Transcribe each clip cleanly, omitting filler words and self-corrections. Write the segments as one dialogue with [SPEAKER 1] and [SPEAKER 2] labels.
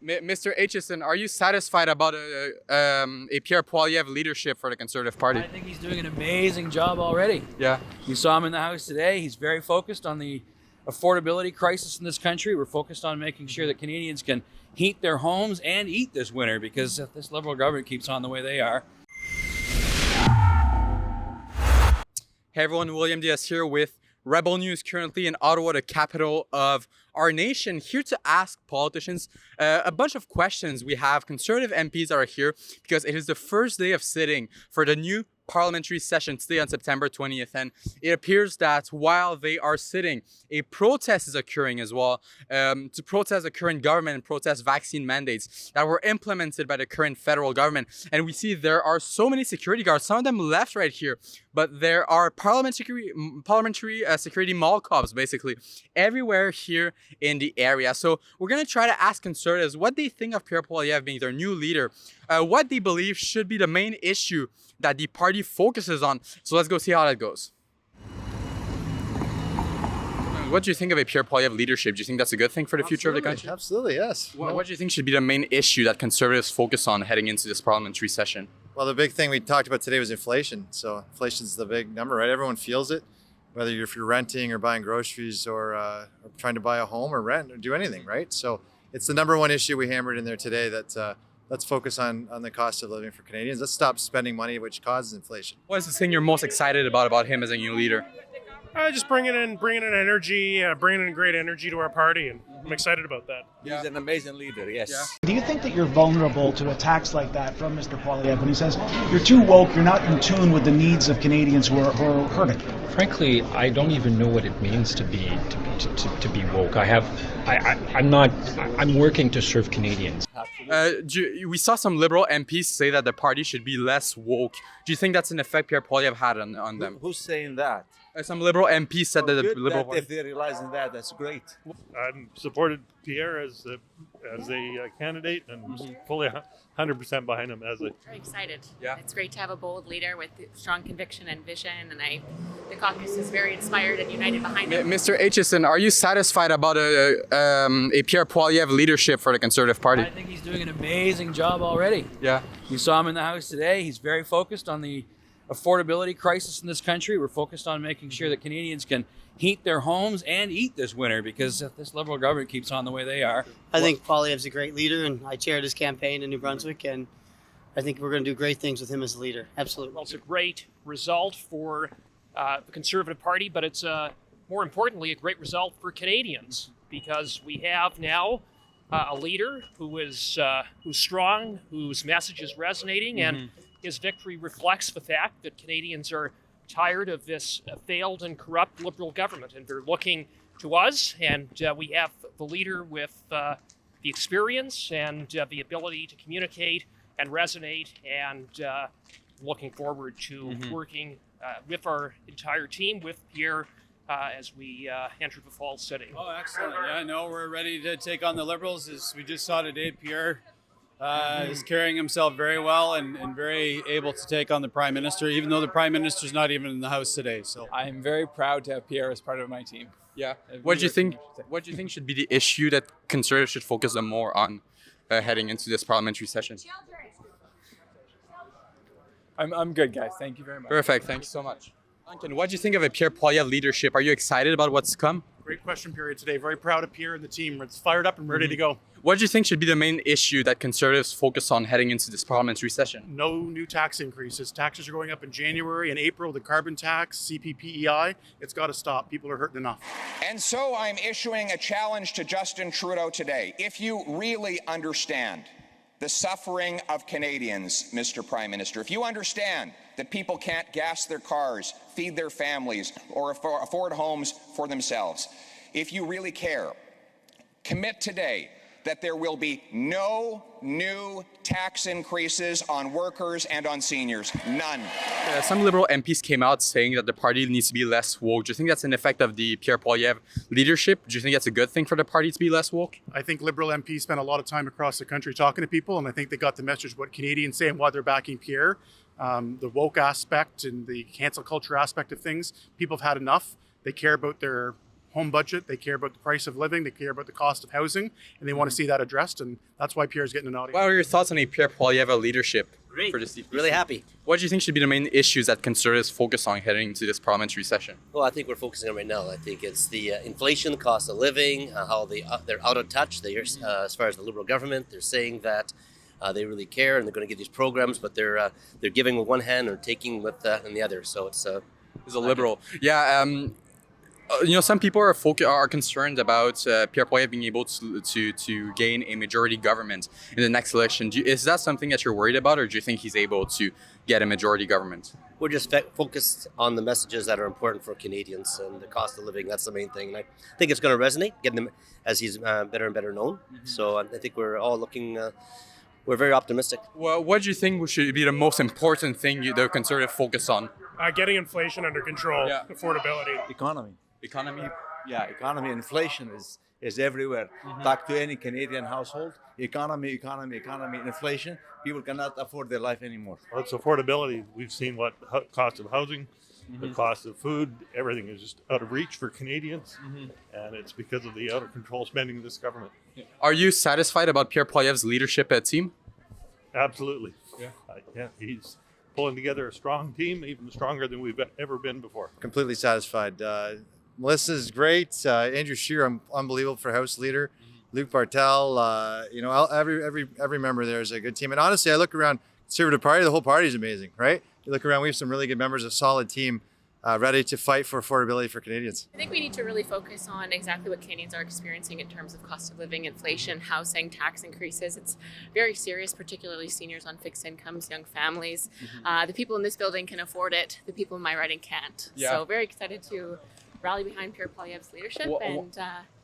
[SPEAKER 1] Mr. Aitchison, are you satisfied about a Pierre Poilievre leadership for the Conservative Party?
[SPEAKER 2] I think he's doing an amazing job already.
[SPEAKER 1] Yeah.
[SPEAKER 2] You saw him in the House today. He's very focused on the affordability crisis in this country. We're focused on making sure that Canadians can heat their homes and eat this winter, because if this Liberal government keeps on the way they are.
[SPEAKER 1] Hey everyone, William Diaz here with Rebel News, currently in Ottawa, the capital of our nation, here to ask politicians a bunch of questions. We have Conservative MPs that are here because it is the first day of sitting for the new parliamentary session today on September 20th, and it appears that while they are sitting, a protest is occurring as well to protest the current government and protest vaccine mandates that were implemented by the current federal government. And we see there are so many security guards, some of them left right here, but there are parliamentary security mall cops basically everywhere here in the area. So we're going to try to ask Conservatives what they think of Pierre Poilievre being their new leader, what they believe should be the main issue that the party focuses on. So let's go see how that goes. What do you think of a Pierre Poilievre leadership? Do you think that's a good thing for the future of the country?
[SPEAKER 3] Absolutely, yes.
[SPEAKER 1] What do you think should be the main issue that Conservatives focus on heading into this parliamentary session?
[SPEAKER 3] Well, the big thing we talked about today was inflation. So inflation's the big number, right? Everyone feels it, whether if you're renting or buying groceries or trying to buy a home or rent or do anything, right? So it's the number one issue we hammered in there today, that let's focus on the cost of living for Canadians. Let's stop spending money, which causes inflation.
[SPEAKER 1] What is the thing you're most excited about him as a new leader?
[SPEAKER 4] Just bringing in energy, bringing in great energy to our party, and I'm excited about that.
[SPEAKER 5] Yeah. He's an amazing leader, yes. Yeah.
[SPEAKER 6] Do you think that you're vulnerable to attacks like that from Mr. Poilievre when he says you're too woke, you're not in tune with the needs of Canadians who are hurting?
[SPEAKER 7] Frankly, I don't even know what it means to be woke. I'm working to serve Canadians.
[SPEAKER 1] We saw some Liberal MPs say that the party should be less woke. Do you think that's an effect Pierre Poilievre had on them?
[SPEAKER 5] Who's saying that?
[SPEAKER 1] Some Liberal MPs said that the Liberal
[SPEAKER 5] Party. If they're realizing that, that's great.
[SPEAKER 4] I'm supported Pierre as a candidate, and fully 100% behind him as a.
[SPEAKER 8] Very excited.
[SPEAKER 1] Yeah.
[SPEAKER 8] It's great to have a bold leader with strong conviction and vision, and the caucus is very inspired and united behind him.
[SPEAKER 1] Mr. Aitchison, are you satisfied about a Pierre Poilievre leadership for the Conservative Party?
[SPEAKER 2] I think he's doing an amazing job already.
[SPEAKER 1] Yeah.
[SPEAKER 2] You saw him in the House today. He's very focused on the affordability crisis in this country. We're focused on making sure that Canadians can heat their homes and eat this winter, because if this Liberal government keeps on the way they are.
[SPEAKER 9] I think Poilievre's a great leader, and I chaired his campaign in New Brunswick, and I think we're going to do great things with him as a leader. Absolutely.
[SPEAKER 10] Well, it's a great result for the Conservative Party, but it's more importantly a great result for Canadians, because we have now a leader who's strong, whose message is resonating, and his victory reflects the fact that Canadians are tired of this failed and corrupt Liberal government, and they're looking to us, and we have the leader with the experience and the ability to communicate and resonate, and looking forward to working with our entire team, with Pierre, as we enter the fall sitting.
[SPEAKER 11] Oh, excellent. Yeah, no, we're ready to take on the Liberals. As we just saw today, Pierre is carrying himself very well and very able to take on the Prime Minister, even though the Prime Minister's not even in the House today. So
[SPEAKER 12] I'm very proud to have Pierre as part of my team.
[SPEAKER 1] Yeah. What do you think should be the issue that Conservatives should focus on more on heading into this parliamentary session?
[SPEAKER 12] I'm good, guys. Thank you very much.
[SPEAKER 1] Perfect. Thank you so much. Duncan, what do you think of a Pierre Poilievre leadership? Are you excited about what's to come?
[SPEAKER 4] Great question period today. Very proud of Pierre and the team. It's fired up and ready to go.
[SPEAKER 1] What do you think should be the main issue that Conservatives focus on heading into this parliamentary session?
[SPEAKER 4] No new tax increases. Taxes are going up in January and April. The carbon tax, CPPEI, it's got to stop. People are hurting enough.
[SPEAKER 13] And so I'm issuing a challenge to Justin Trudeau today. If you really understand the suffering of Canadians, Mr. Prime Minister, if you understand that people can't gas their cars, feed their families, or afford homes for themselves, if you really care, commit today that there will be no new tax increases on workers and on seniors. None.
[SPEAKER 1] Some Liberal MPs came out saying that the party needs to be less woke. Do you think that's an effect of the Pierre Poilievre leadership? Do you think that's a good thing for the party to be less woke?
[SPEAKER 4] I think Liberal MPs spent a lot of time across the country talking to people, and I think they got the message what Canadians say and why they're backing Pierre. The woke aspect and the cancel culture aspect of things, people have had enough. They care about their home budget. They care about the price of living. They care about the cost of housing, and they want to see that addressed. And that's why Pierre's getting an audience.
[SPEAKER 1] What are your thoughts on a Pierre Poilievre leadership
[SPEAKER 14] Great.
[SPEAKER 1] for the CPC?
[SPEAKER 14] Really happy.
[SPEAKER 1] What do you think should be the main issues that Conservatives focus on heading into this parliamentary session?
[SPEAKER 14] Well, I think we're focusing on right now. I think it's the inflation, the cost of living, how they're out of touch. As far as the Liberal government, they're saying that they really care and they're going to give these programs, but they're giving with one hand and taking with in the other. So it's a
[SPEAKER 1] Liberal. Yeah. Some people are concerned about Pierre Poilievre being able to gain a majority government in the next election. Is that something that you're worried about, or do you think he's able to get a majority government?
[SPEAKER 14] We're just focused on the messages that are important for Canadians and the cost of living. That's the main thing. And I think it's going to resonate, getting him as he's better and better known. So I think we're all looking. We're very optimistic.
[SPEAKER 1] Well, what do you think should be the most important thing the Conservative focus on?
[SPEAKER 15] Getting inflation under control, affordability.
[SPEAKER 5] Economy. Yeah, economy. Inflation is everywhere. Talk to any Canadian household. Economy, inflation. People cannot afford their life anymore.
[SPEAKER 16] Well, it's affordability. We've seen what cost of housing, the cost of food, everything is just out of reach for Canadians. And it's because of the out of control spending of this government.
[SPEAKER 1] Are you satisfied about Pierre Poilievre's leadership team?
[SPEAKER 16] Absolutely. Yeah, he's pulling together a strong team, even stronger than we've ever been before.
[SPEAKER 3] Completely satisfied. Melissa's great. Andrew Scheer, unbelievable for House Leader. Luc Bartel, every member there is a good team. And honestly, I look around Conservative Party, the whole party is amazing, right? You look around, we have some really good members, a solid team ready to fight for affordability for Canadians.
[SPEAKER 8] I think we need to really focus on exactly what Canadians are experiencing in terms of cost of living, inflation, housing, tax increases. It's very serious, particularly seniors on fixed incomes, young families. The people in this building can afford it. The people in my riding can't.
[SPEAKER 1] Yeah.
[SPEAKER 8] So very excited to rally behind Pierre Poilievre's leadership.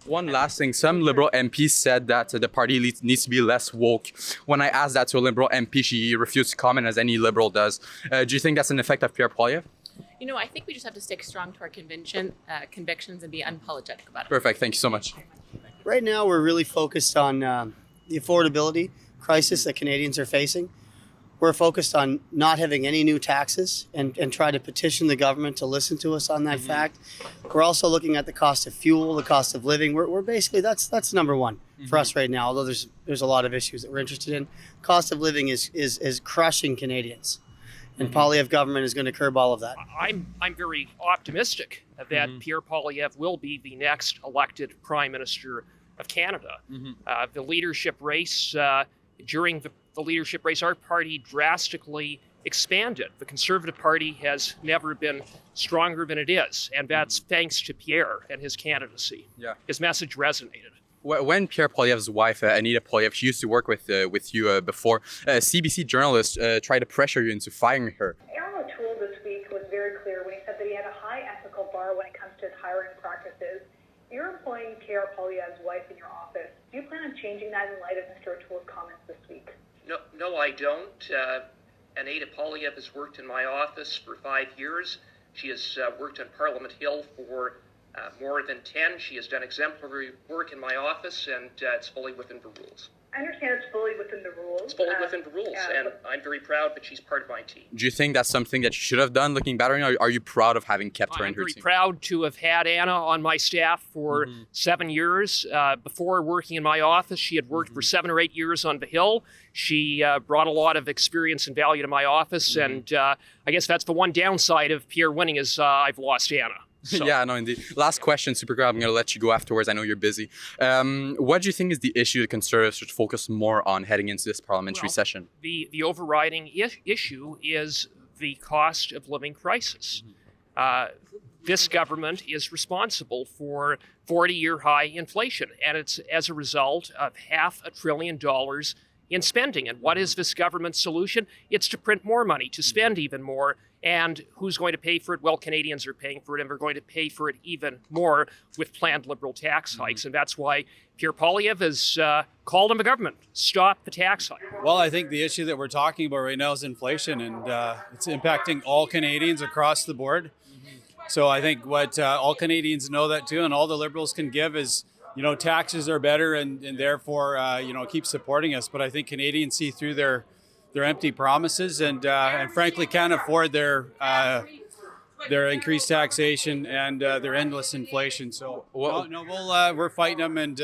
[SPEAKER 1] One last thing. Some Liberal MPs said that the party needs to be less woke. When I asked that to a Liberal MP, she refused to comment, as any Liberal does. Do you think that's an effect of Pierre Poilievre?
[SPEAKER 8] I think we just have to stick strong to our convictions and be unapologetic about it.
[SPEAKER 1] Perfect. Thank you so much.
[SPEAKER 9] Right now, we're really focused on the affordability crisis that Canadians are facing. We're focused on not having any new taxes and try to petition the government to listen to us on that fact. We're also looking at the cost of fuel, the cost of living. We're basically, that's number one for us right now, although there's a lot of issues that we're interested in. Cost of living is crushing Canadians. And Poilievre government is going to curb all of that.
[SPEAKER 10] I'm very optimistic that Pierre Poilievre will be the next elected Prime Minister of Canada. The leadership race, during the leadership race, our party drastically expanded. The Conservative Party has never been stronger than it is, and that's thanks to Pierre and his candidacy.
[SPEAKER 1] Yeah.
[SPEAKER 10] His message resonated.
[SPEAKER 1] When Pierre Poilievre's wife, Anita Poilievre, she used to work with you before, CBC journalists tried to pressure you into firing her.
[SPEAKER 17] Aaron O'Toole this week was very clear when he said that he had a high ethical bar when it comes to his hiring practices. You're employing Pierre Poilievre's wife in your office. Do you plan on changing that in light of Mr. O'Toole's comments this week?
[SPEAKER 10] No, I don't. Anita Poilievre has worked in my office for 5 years. She has worked on Parliament Hill for more than 10. She has done exemplary work in my office, and it's fully within the rules.
[SPEAKER 17] I understand it's fully within the rules.
[SPEAKER 10] It's fully within the rules, and I'm very proud that she's part of my team.
[SPEAKER 1] Do you think that's something that you should have done looking back? Or are you proud of having kept her in her team?
[SPEAKER 10] I'm very proud to have had Anna on my staff for 7 years. Before working in my office, she had worked for 7 or 8 years on the Hill. She brought a lot of experience and value to my office, and I guess that's the one downside of Pierre winning is I've lost Anna. So.
[SPEAKER 1] Yeah, no, indeed. Last question, Supergirl. I'm going to let you go afterwards. I know you're busy. What do you think is the issue the Conservatives should focus more on heading into this parliamentary session?
[SPEAKER 10] The overriding issue is the cost of living crisis. This government is responsible for 40-year high inflation, and it's as a result of $500 billion in spending. And what is this government's solution? It's to print more money, to spend even more. And who's going to pay for it? Well, Canadians are paying for it, and we're going to pay for it even more with planned Liberal tax hikes. And that's why Pierre Poilievre has called on the government, stop the tax hike.
[SPEAKER 11] Well, I think the issue that we're talking about right now is inflation, and it's impacting all Canadians across the board. So I think what all Canadians know that too, and all the Liberals can give is, taxes are better, and therefore, keep supporting us. But I think Canadians see through their empty promises and frankly can't afford their their increased taxation and their endless inflation. So we're fighting them, and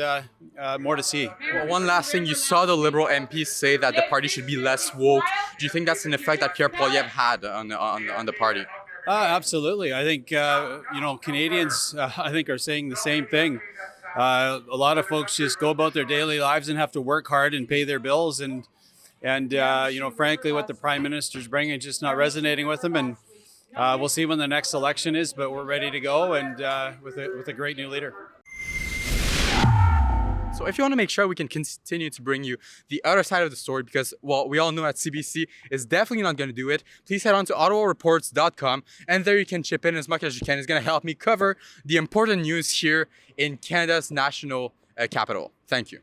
[SPEAKER 11] more to see.
[SPEAKER 1] Well, one last thing, you saw the Liberal MPs say that the party should be less woke. Do you think that's an effect that Pierre Poilievre had on the party?
[SPEAKER 11] Absolutely. I think Canadians I think are saying the same thing. A lot of folks just go about their daily lives and have to work hard and pay their bills, and frankly, what the Prime Minister's bringing is just not resonating with them. And we'll see when the next election is, but we're ready to go, and with a great new leader.
[SPEAKER 1] So if you want to make sure we can continue to bring you the other side of the story, because, well, we all know that CBC is definitely not going to do it, please head on to ottawareports.com, and there you can chip in as much as you can. It's going to help me cover the important news here in Canada's national capital. Thank you.